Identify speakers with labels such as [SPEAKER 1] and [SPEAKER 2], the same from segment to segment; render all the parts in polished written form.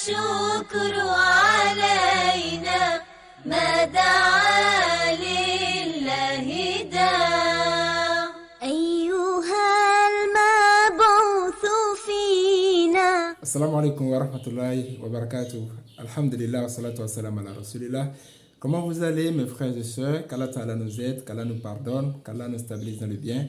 [SPEAKER 1] الشكر علينا ما دعا لله داع أيها المبعوث فينا.
[SPEAKER 2] Assalamu alaikum wa rahmatullahi wa barakatuh. Alhamdulillah wa salatu wa salam ala rasulillah. Comment vous allez mes frères et sœurs? Qu'Allah Ta'ala nous aide, qu'Allah nous pardonne, qu'Allah nous stabilise dans le bien.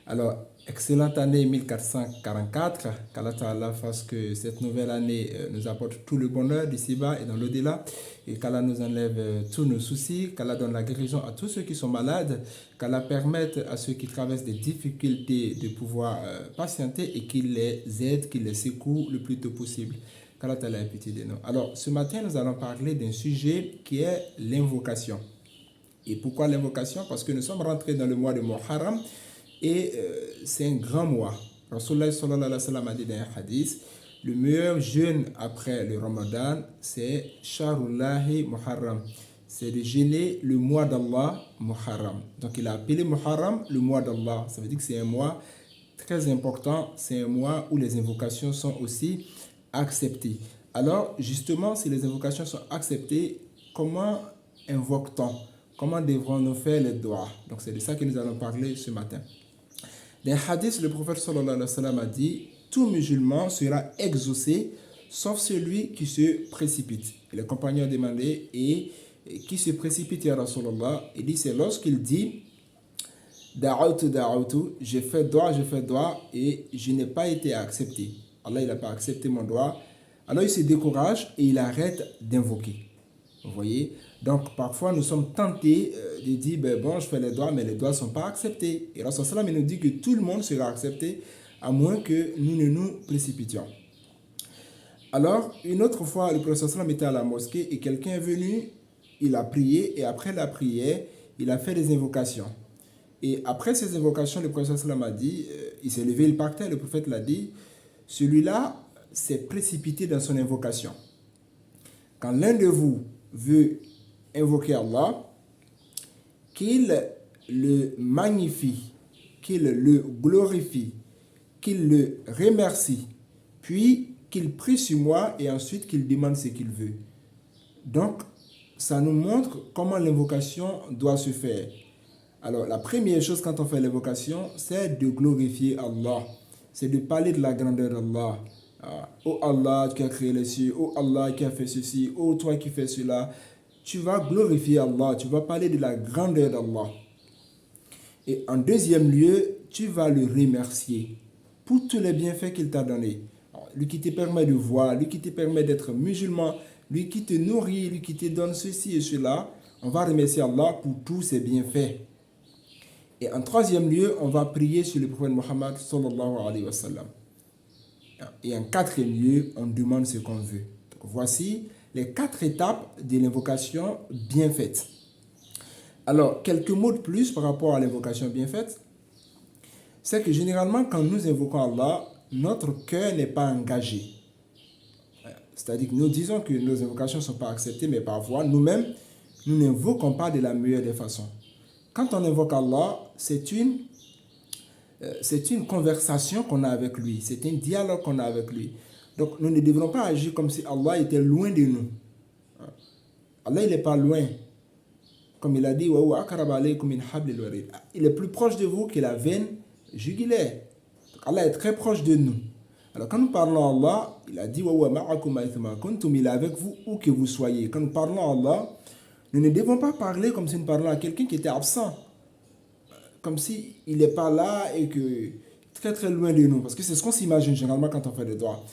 [SPEAKER 2] Alors, excellente année 1444. Qu'Allah Ta'ala fasse que cette nouvelle année nous apporte tout le bonheur d'ici-bas et dans l'au-delà. Et qu'Allah nous enlève tous nos soucis, qu'Allah donne la guérison à tous ceux qui sont malades, qu'Allah permette à ceux qui traversent des difficultés de pouvoir patienter et qu'il les aide, qu'il les secoue le plus tôt possible. Qu'Allah Ta'ala ait pitié de nous. Alors, ce matin, nous allons parler d'un sujet qui est l'invocation. Et pourquoi l'invocation? Parce que nous sommes rentrés dans le mois de Muharram et c'est un grand mois. Rasulullah sallallahu alayhi wa sallam a dit dans un hadith, le meilleur jeûne après le Ramadan, c'est Shahrullahi Muharram. C'est de jeûner le mois d'Allah Muharram. Donc il a appelé Muharram le mois d'Allah. Ça veut dire que c'est un mois très important. C'est un mois où les invocations sont aussi acceptées. Alors justement, si les invocations sont acceptées, comment invoque-t-on? Comment devrons-nous faire les doigts? Donc c'est de ça que nous allons parler ce matin. Dans le hadith, le prophète sallallahu alayhi wa sallam a dit, tout musulman sera exaucé sauf celui qui se précipite. Et les compagnons ont demandé, et qui se précipite, ya Rasulallah? Il dit, c'est lorsqu'il dit, da'autu, j'ai fait doigt, et je n'ai pas été accepté. Allah, il n'a pas accepté mon doigt. Alors il se décourage et il arrête d'invoquer. Vous voyez? Donc parfois nous sommes tentés de dire, bon, je fais les doigts, mais les doigts ne sont pas acceptés. Et Rasulallah nous dit que tout le monde sera accepté, à moins que nous ne nous précipitions. Alors, une autre fois, le prophète sallam était à la mosquée et quelqu'un est venu, il a prié et après la prière, il a fait des invocations. Et après ces invocations, le prophète sallam a dit, il s'est levé, il partait, le prophète l'a dit, celui-là s'est précipité dans son invocation. Quand l'un de vous veut invoquer Allah, qu'il le magnifie, qu'il le glorifie, qu'il le remercie, puis qu'il prie sur moi et ensuite qu'il demande ce qu'il veut. Donc, ça nous montre comment l'invocation doit se faire. Alors, la première chose quand on fait l'invocation, c'est de glorifier Allah. C'est de parler de la grandeur d'Allah. Oh Allah qui a créé les cieux, oh Allah qui a fait ceci, oh toi qui fais cela. Tu vas glorifier Allah, tu vas parler de la grandeur d'Allah. Et en deuxième lieu, tu vas le remercier pour tous les bienfaits qu'il t'a donnés. Lui qui te permet de voir, lui qui te permet d'être musulman, lui qui te nourrit, lui qui te donne ceci et cela. On va remercier Allah pour tous ses bienfaits. Et en troisième lieu, on va prier sur le prophète Muhammad sallallahu alayhi wa sallam. Et en quatrième lieu, on demande ce qu'on veut. Donc, voici les 4 étapes de l'invocation bien faite. Alors, quelques mots de plus par rapport à l'invocation bien faite. C'est que généralement, quand nous invoquons Allah, notre cœur n'est pas engagé. C'est-à-dire que nous disons que nos invocations ne sont pas acceptées, mais parfois, nous-mêmes, nous n'invoquons pas de la meilleure des façons. Quand on invoque Allah, c'est une conversation qu'on a avec lui, c'est un dialogue qu'on a avec lui. Donc nous ne devrons pas agir comme si Allah était loin de nous. Allah, il n'est pas loin. Comme il a dit, il est plus proche de vous que la veine jugulaire. Donc, Allah est très proche de nous. Alors quand nous parlons à Allah, il a dit, il est avec vous où que vous soyez. Quand nous parlons à Allah, nous ne devons pas parler comme si nous parlions à quelqu'un qui était absent. Comme s'il n'est pas là et que très très loin de nous. Parce que c'est ce qu'on s'imagine généralement quand on fait des doigts.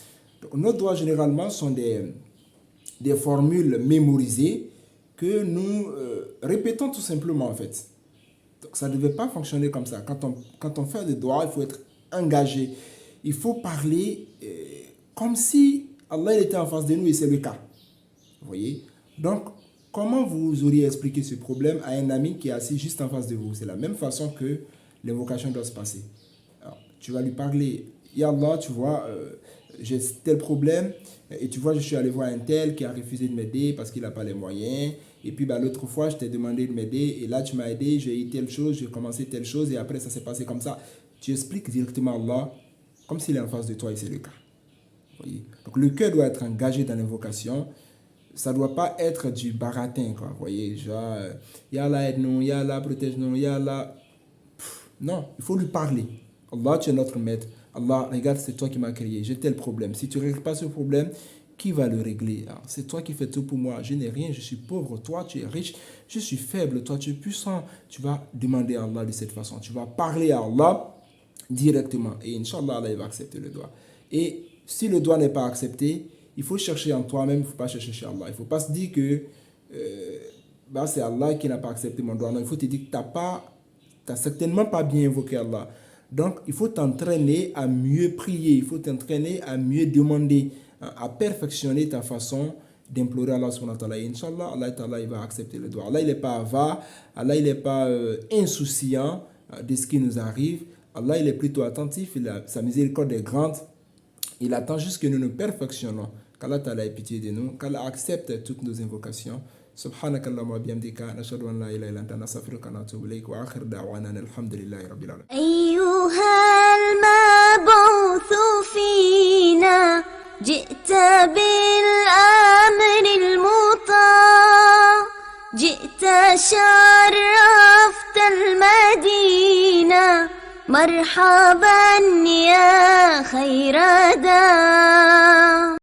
[SPEAKER 2] Donc, nos doigts généralement sont des formules mémorisées que nous répétons tout simplement en fait. Donc ça ne devait pas fonctionner comme ça. Quand on fait des doigts, il faut être engagé. Il faut parler comme si Allah était en face de nous et c'est le cas. Vous voyez? Donc, comment vous auriez expliqué ce problème à un ami qui est assis juste en face de vous? C'est la même façon que l'invocation doit se passer. Alors, tu vas lui parler, Ya Allah, tu vois, j'ai tel problème, et tu vois, je suis allé voir un tel qui a refusé de m'aider parce qu'il n'a pas les moyens, et puis l'autre fois, je t'ai demandé de m'aider, et là, tu m'as aidé, j'ai eu telle chose, j'ai commencé telle chose, et après, ça s'est passé comme ça. Tu expliques directement à Allah, comme s'il est en face de toi, et c'est le cas. Voyez. Donc le cœur doit être engagé dans l'invocation. Ça ne doit pas être du baratin, quoi. Voyez, genre, Ya Allah aide-nous, Ya Allah protège-nous, Ya Allah. Non, il faut lui parler. Allah, tu es notre maître. Allah, regarde, c'est toi qui m'as créé. J'ai tel problème. Si tu ne règles pas ce problème, qui va le régler? C'est toi qui fais tout pour moi. Je n'ai rien, je suis pauvre. Toi, tu es riche. Je suis faible. Toi, tu es puissant. Tu vas demander à Allah de cette façon. Tu vas parler à Allah directement. Et Inch'Allah, Allah il va accepter le doigt. Et si le doigt n'est pas accepté, il faut chercher en toi-même. Il ne faut pas chercher chez Allah. Il ne faut pas se dire que c'est Allah qui n'a pas accepté mon doigt. Non, il faut te dire que tu n'as certainement pas bien invoqué Allah. Donc, il faut t'entraîner à mieux prier. Il faut t'entraîner à mieux demander, à perfectionner ta façon d'implorer Allah subhanahu wa ta'ala. Inch'Allah, Allah il va accepter le doigt. Allah, il n'est pas avare. Allah, il n'est pas insouciant de ce qui nous arrive. Allah, il est plutôt attentif. Sa miséricorde est grande. Il attend juste que nous nous perfectionnons. Qu'Allah ta'ala ait pitié de nous. Qu'Allah accepte toutes nos invocations. سبحانك اللهم وبحمدك نشهد ان لا اله الا انت نستغفرك ونتوب اليك واخر دعوانا الحمد لله رب العالمين.
[SPEAKER 1] أيها المبعوث فينا جئت بالأمر المطاع جئت شرفت المدينة مرحبا يا خير داع.